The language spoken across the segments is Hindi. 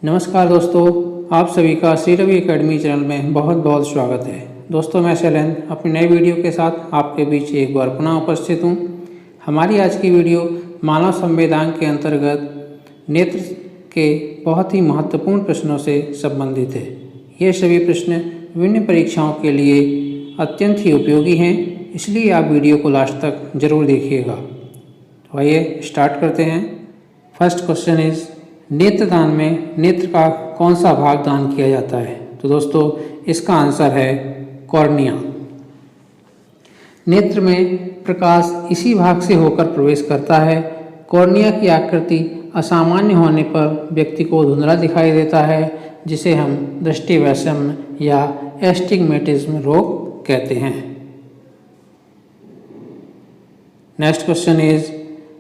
नमस्कार दोस्तों, आप सभी का श्री रवि एकेडमी चैनल में बहुत बहुत स्वागत है। दोस्तों, मैं शैलेन अपनी नई वीडियो के साथ आपके बीच एक बार पुनः उपस्थित हूँ। हमारी आज की वीडियो मानव संवेदांक के अंतर्गत नेत्र के बहुत ही महत्वपूर्ण प्रश्नों से संबंधित है। ये सभी प्रश्न विभिन्न परीक्षाओं के लिए अत्यंत ही उपयोगी हैं, इसलिए आप वीडियो को लास्ट तक जरूर देखिएगा। तो आइए स्टार्ट करते हैं। फर्स्ट क्वेश्चन इज, नेत्रदान में नेत्र का कौन सा भाग दान किया जाता है? तो दोस्तों, इसका आंसर है कॉर्निया। नेत्र में प्रकाश इसी भाग से होकर प्रवेश करता है। कॉर्निया की आकृति असामान्य होने पर व्यक्ति को धुंधला दिखाई देता है, जिसे हम दृष्टिवैषम्य या एस्टिग्मेटिज्म रोग कहते हैं। नेक्स्ट क्वेश्चन इज,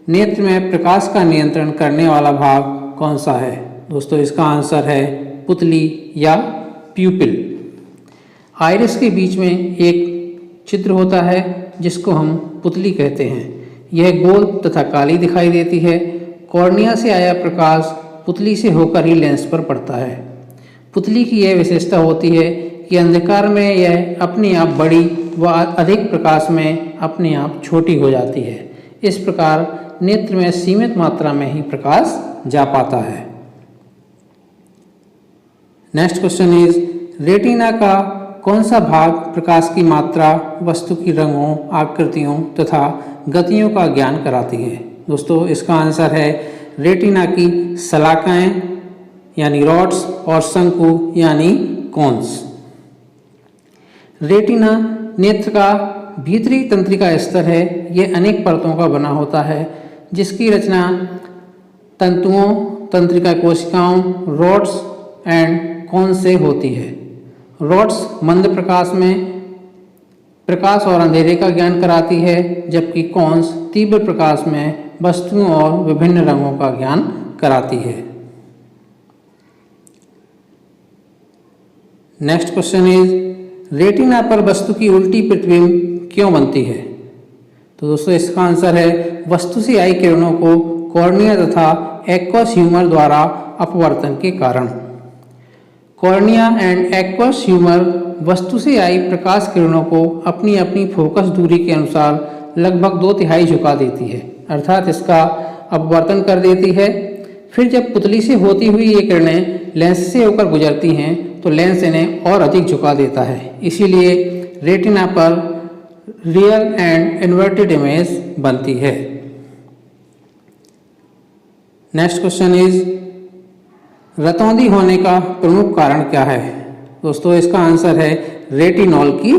नेत्र में प्रकाश का नियंत्रण करने वाला भाग कौन सा है? दोस्तों, इसका आंसर है पुतली या प्यूपिल। आइरिस के बीच में एक छिद्र होता है जिसको हम पुतली कहते हैं। यह गोल तथा काली दिखाई देती है। कॉर्निया से आया प्रकाश पुतली से होकर ही लेंस पर पड़ता है। पुतली की यह विशेषता होती है कि अंधकार में यह अपने आप बड़ी व अधिक प्रकाश में अपने आप छोटी हो जाती है। इस प्रकार नेत्र में सीमित मात्रा में ही प्रकाश जा पाता है। नेक्स्ट क्वेश्चन इज, रेटिना का कौन सा भाग प्रकाश की मात्रा, वस्तु की रंगों, आकृतियों तथा गतियों का ज्ञान कराती है? दोस्तों, इसका आंसर है रेटिना की शलाकाएं यानी रॉड्स और शंकु यानी कोन्स। रेटिना नेत्र का भीतरी तंत्रिका स्तर है। यह अनेक परतों का बना होता है, जिसकी रचना तंतुओं, तंत्रिका कोशिकाओं, रॉड्स एंड कोन्स से होती है। रॉड्स मंद प्रकाश में प्रकाश और अंधेरे का ज्ञान कराती है, जबकि कोन्स तीव्र प्रकाश में वस्तुओं और विभिन्न रंगों का ज्ञान कराती है। नेक्स्ट क्वेश्चन इज, रेटिना पर वस्तु की उल्टी प्रतिबिंब क्यों बनती है? तो दोस्तों, इसका आंसर है वस्तु से आई किरणों को कॉर्निया तथा एक्वस ह्यूमर द्वारा अपवर्तन के कारण। कॉर्निया एंड एक्वस ह्यूमर वस्तु से आई प्रकाश किरणों को अपनी अपनी फोकस दूरी के अनुसार लगभग 2/3 झुका देती है, अर्थात इसका अपवर्तन कर देती है। फिर जब पुतली से होती हुई ये किरणें लेंस से होकर गुजरती हैं तो लेंस इन्हें और अधिक झुका देता है। इसीलिए रेटिना पर रियल एंड इन्वर्टेड इमेज बनती है। नेक्स्ट क्वेश्चन इज, रतौंधी होने का प्रमुख कारण क्या है? दोस्तों, इसका आंसर है रेटिनॉल की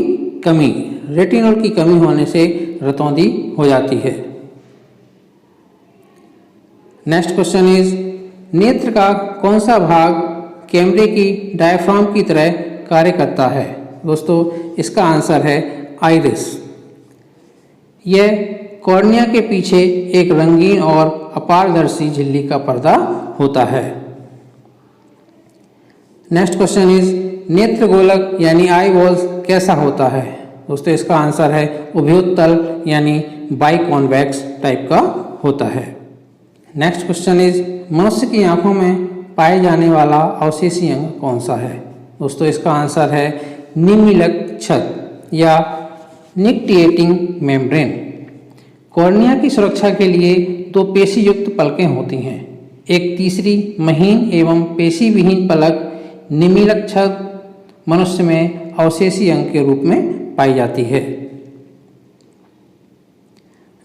कमी। रेटिनॉल की कमी होने से रतौंधी हो जाती है। नेक्स्ट क्वेश्चन इज, नेत्र का कौन सा भाग कैमरे की डायफ्राम की तरह कार्य करता है? दोस्तों, इसका आंसर है आइरिस। यह कॉर्निया के पीछे एक रंगीन और अपारदर्शी झिल्ली का पर्दा होता है। नेक्स्ट क्वेश्चन इज, नेत्र गोलक यानी आई बॉल्स कैसा होता है? दोस्तों, इसका आंसर है उभयोत्तल यानी बाइकॉन्वेक्स टाइप का होता है। नेक्स्ट क्वेश्चन इज, मनुष्य की आंखों में पाए जाने वाला अवशेषी अंग कौन सा है? दोस्तों, इसका आंसर है निमीलक छद या निक्टिएटिंग मेम्ब्रेन। कॉर्निया की सुरक्षा के लिए 2 पेशी युक्त पलकें होती हैं। एक तीसरी महीन एवं पेशी विहीन पलक निमीलक छद मनुष्य में अवशेषी अंग के रूप में पाई जाती है।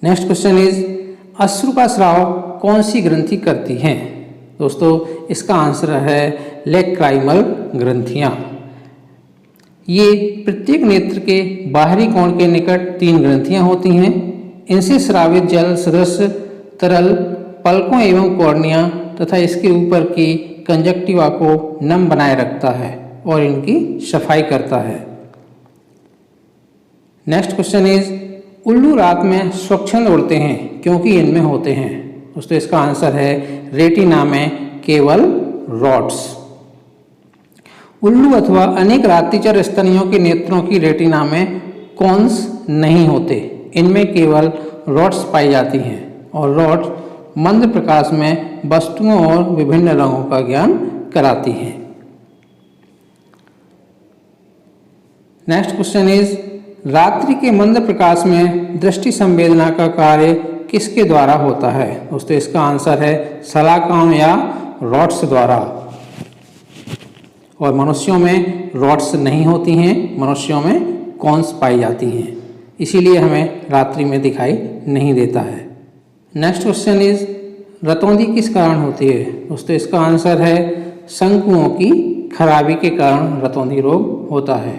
नेक्स्ट क्वेश्चन इज, अश्रु का स्राव कौन सी ग्रंथि करती है? दोस्तों, इसका आंसर है लेक्राइमल ग्रंथियां। ये प्रत्येक नेत्र के बाहरी कोण के निकट 3 ग्रंथियां होती हैं। इनसे स्रावित जल सदृश तरल पलकों एवं कॉर्निया तथा इसके ऊपर की कंजक्टिवा को नम बनाए रखता है और इनकी सफाई करता है। नेक्स्ट क्वेश्चन इज, उल्लू रात में स्वच्छंद उड़ते हैं क्योंकि इनमें होते हैं? दोस्तों, इसका आंसर है रेटिना में केवल रॉड्स। उल्लू अथवा अनेक रात्रिचर स्तनियों के नेत्रों की रेटिना में कोन्स नहीं होते। इनमें केवल रॉड्स पाई जाती हैं और रॉड्स मंद प्रकाश में वस्तुओं और विभिन्न रंगों का ज्ञान कराती हैं। नेक्स्ट क्वेश्चन इज, रात्रि के मंद प्रकाश में दृष्टि संवेदना का कार्य किसके द्वारा होता है? दोस्तों इसका आंसर है शलाकाओं या रॉड्स द्वारा। और मनुष्यों में रॉड्स नहीं होती हैं, मनुष्यों में कॉन्स पाई जाती हैं, इसीलिए हमें रात्रि में दिखाई नहीं देता है। नेक्स्ट क्वेश्चन इज, रतौंधी किस कारण होती है? दोस्तों इसका आंसर है शंकुओं की खराबी के कारण रतौंधी रोग होता है।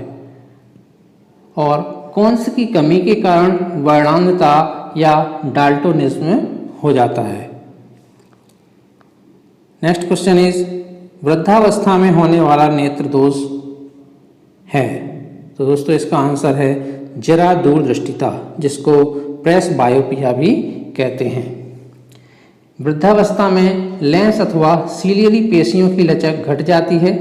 और कॉन्स की कमी के कारण वर्णांधता या डाल्टोनिज्म हो जाता है। नेक्स्ट क्वेश्चन इज, वृद्धावस्था में होने वाला नेत्र दोष है? तो दोस्तों इसका आंसर है जरा दूरदृष्टिता, जिसको प्रेस बायोपिया भी कहते हैं। वृद्धावस्था में लेंस अथवा सीलियरी पेशियों की लचक घट जाती है,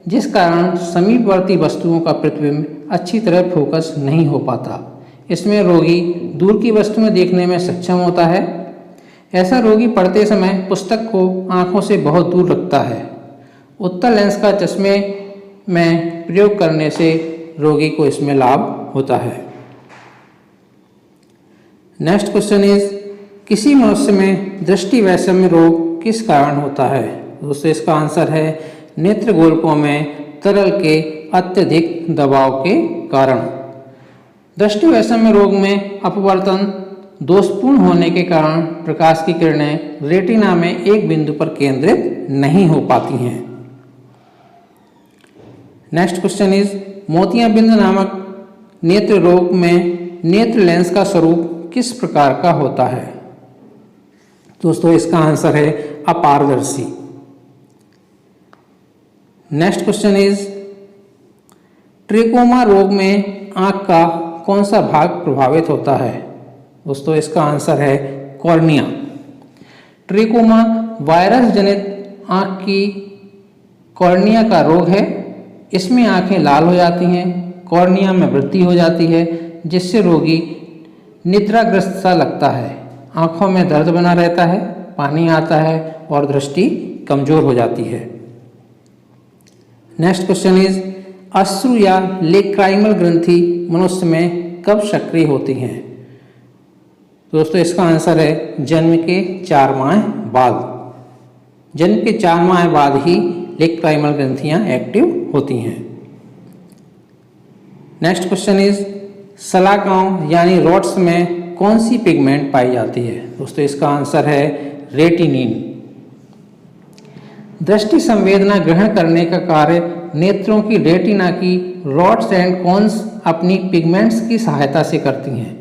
जिस कारण समीपवर्ती वस्तुओं का प्रतिबिंब अच्छी तरह फोकस नहीं हो पाता। इसमें रोगी दूर की वस्तुएं देखने में सक्षम होता है। ऐसा रोगी पढ़ते समय पुस्तक को आंखों से बहुत दूर रखता है। उत्तल लेंस का चश्मे में प्रयोग करने से रोगी को इसमें लाभ होता है। नेक्स्ट क्वेश्चन इज, किसी मनुष्य में दृष्टि वैषम्य रोग किस कारण होता है? दोस्तों इसका आंसर है नेत्र गोलकों में तरल के अत्यधिक दबाव के कारण। दृष्टि वैषम्य रोग में अपवर्तन दोषपूर्ण होने के कारण प्रकाश की किरणें रेटिना में एक बिंदु पर केंद्रित नहीं हो पाती हैं। नेक्स्ट क्वेश्चन इज, मोतियाबिंद नामक नेत्र रोग में नेत्र लेंस का स्वरूप किस प्रकार का होता है? दोस्तों इसका आंसर है अपारदर्शी। नेक्स्ट क्वेश्चन इज, ट्रेकोमा रोग में आंख का कौन सा भाग प्रभावित होता है? दोस्तों इसका आंसर है कॉर्निया। ट्रेकोमा वायरस जनित आंख की कॉर्निया का रोग है। इसमें आंखें लाल हो जाती हैं, कॉर्निया में वृद्धि हो जाती है, जिससे रोगी निद्राग्रस्त सा लगता है। आंखों में दर्द बना रहता है, पानी आता है और दृष्टि कमजोर हो जाती है। नेक्स्ट क्वेश्चन इज, अश्रु या लेक्राइमल ग्रंथि मनुष्य में कब सक्रिय होती हैं? दोस्तों इसका आंसर है जन्म के 4 माह बाद। जन्म के 4 माह बाद ही लेक्राइमल ग्रंथियां एक्टिव होती हैं। नेक्स्ट क्वेश्चन इज, शलाकाओं यानी रॉड्स में कौन सी पिगमेंट पाई जाती है? दोस्तों इसका आंसर है रेटिनिन। दृष्टि संवेदना ग्रहण करने का कार्य नेत्रों की रेटिना की रॉड्स एंड कोन्स अपनी पिगमेंट्स की सहायता से करती हैं।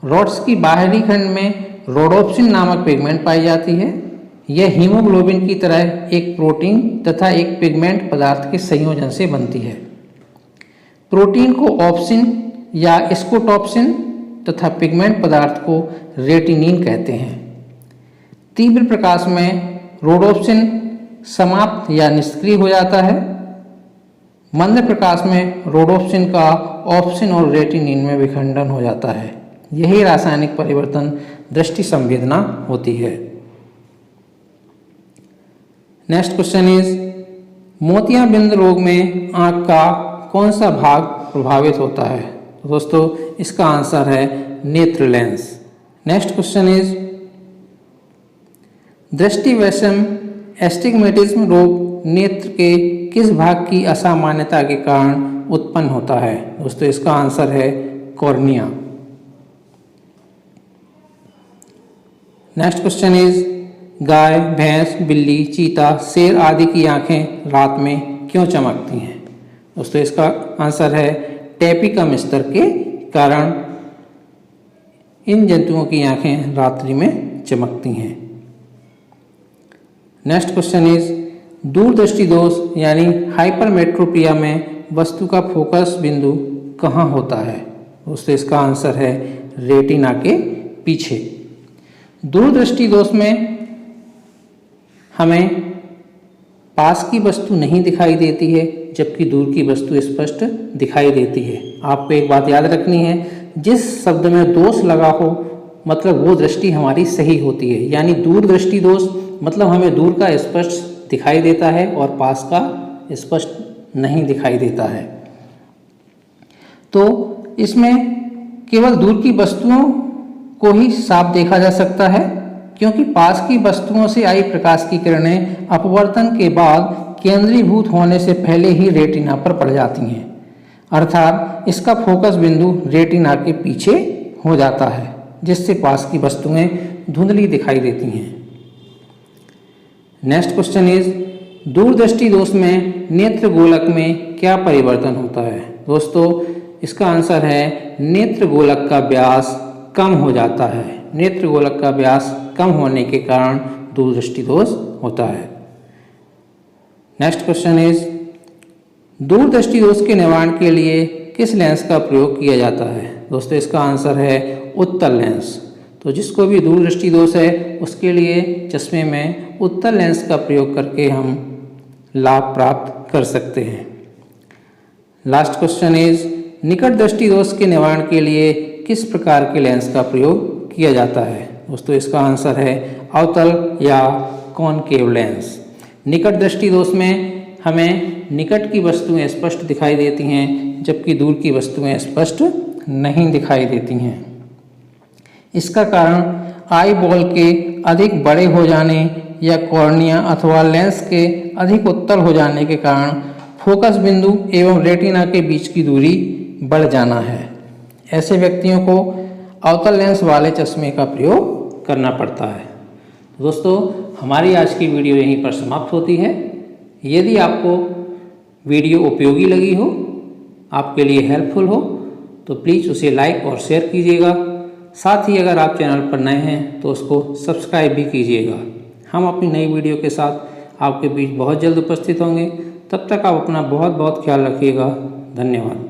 रॉड्स की बाहरी खंड में रोडोप्सिन नामक पिगमेंट पाई जाती है। यह हीमोग्लोबिन की तरह एक प्रोटीन तथा एक पिगमेंट पदार्थ के संयोजन से बनती है। प्रोटीन को ऑप्सिन या स्कोटॉप्सिन तथा पिगमेंट पदार्थ को रेटिनिन कहते हैं। तीव्र प्रकाश में रोडोप्सिन समाप्त या निष्क्रिय हो जाता है। मंद प्रकाश में रोडोप्सिन का ऑप्सिन और रेटिनिन में विखंडन हो जाता है। यही रासायनिक परिवर्तन दृष्टि संवेदना होती है। नेक्स्ट क्वेश्चन इज, मोतियाबिंद रोग में आंख का कौन सा भाग प्रभावित होता है? दोस्तों इसका आंसर है नेत्र लेंस। नेक्स्ट क्वेश्चन इज, दृष्टि वैषम्य एस्टिग्मेटिज्म रोग नेत्र के किस भाग की असामान्यता के कारण उत्पन्न होता है? दोस्तों इसका आंसर है कॉर्निया। नेक्स्ट क्वेश्चन इज, गाय, भैंस, बिल्ली, चीता, शेर आदि की आंखें रात में क्यों चमकती हैं? दोस्तों इसका आंसर है टैपिकम स्तर के कारण इन जंतुओं की आंखें रात्रि में चमकती हैं। नेक्स्ट क्वेश्चन इज, दूरदृष्टि दोष यानी हाइपरमेट्रोपिया में वस्तु का फोकस बिंदु कहाँ होता है? दोस्तों इसका आंसर है रेटिना के पीछे। दूरदृष्टि दोष में हमें पास की वस्तु नहीं दिखाई देती है, जबकि दूर की वस्तु स्पष्ट दिखाई देती है। आपको एक बात याद रखनी है, जिस शब्द में दोष लगा हो मतलब वो दृष्टि हमारी सही होती है। यानी दूरदृष्टि दोष मतलब हमें दूर का स्पष्ट दिखाई देता है और पास का स्पष्ट नहीं दिखाई देता है। तो इसमें केवल दूर की वस्तुओं को ही साफ देखा जा सकता है, क्योंकि पास की वस्तुओं से आई प्रकाश की किरणें अपवर्तन के बाद केंद्रीभूत होने से पहले ही रेटिना पर पड़ जाती हैं, अर्थात इसका फोकस बिंदु रेटिना के पीछे हो जाता है, जिससे पास की वस्तुएं धुंधली दिखाई देती हैं। नेक्स्ट क्वेश्चन इज, दूरदृष्टि दोष में नेत्र गोलक में क्या परिवर्तन होता है? दोस्तों इसका आंसर है नेत्र गोलक का व्यास कम हो जाता है। नेत्र गोलक का व्यास कम होने के कारण दूरदृष्टि दोष होता है। नेक्स्ट क्वेश्चन इज, दूरदृष्टि दोष के निवारण के लिए किस लेंस का प्रयोग किया जाता है? दोस्तों इसका आंसर है उत्तल लेंस। तो जिसको भी दूरदृष्टि दोष है उसके लिए चश्मे में उत्तल लेंस का प्रयोग करके हम लाभ प्राप्त कर सकते हैं। लास्ट क्वेश्चन इज, निकट दृष्टि दोष के निवारण के लिए किस प्रकार के लेंस का प्रयोग किया जाता है? दोस्तों इसका आंसर है अवतल या कॉनकेव लेंस। निकट दृष्टि दोष में हमें निकट की वस्तुएं स्पष्ट दिखाई देती हैं, जबकि दूर की वस्तुएं स्पष्ट नहीं दिखाई देती हैं। इसका कारण आई बॉल के अधिक बड़े हो जाने या कॉर्निया अथवा लेंस के अधिक उत्तल हो जाने के कारण फोकस बिंदु एवं रेटिना के बीच की दूरी बढ़ जाना है। ऐसे व्यक्तियों को अवतल लेंस वाले चश्मे का प्रयोग करना पड़ता है। दोस्तों हमारी आज की वीडियो यहीं पर समाप्त होती है। यदि आपको वीडियो उपयोगी लगी हो, आपके लिए हेल्पफुल हो, तो प्लीज़ उसे लाइक और शेयर कीजिएगा। साथ ही अगर आप चैनल पर नए हैं तो उसको सब्सक्राइब भी कीजिएगा। हम अपनी नई वीडियो के साथ आपके बीच बहुत जल्द उपस्थित होंगे। तब तक आप अपना बहुत बहुत ख्याल रखिएगा। धन्यवाद।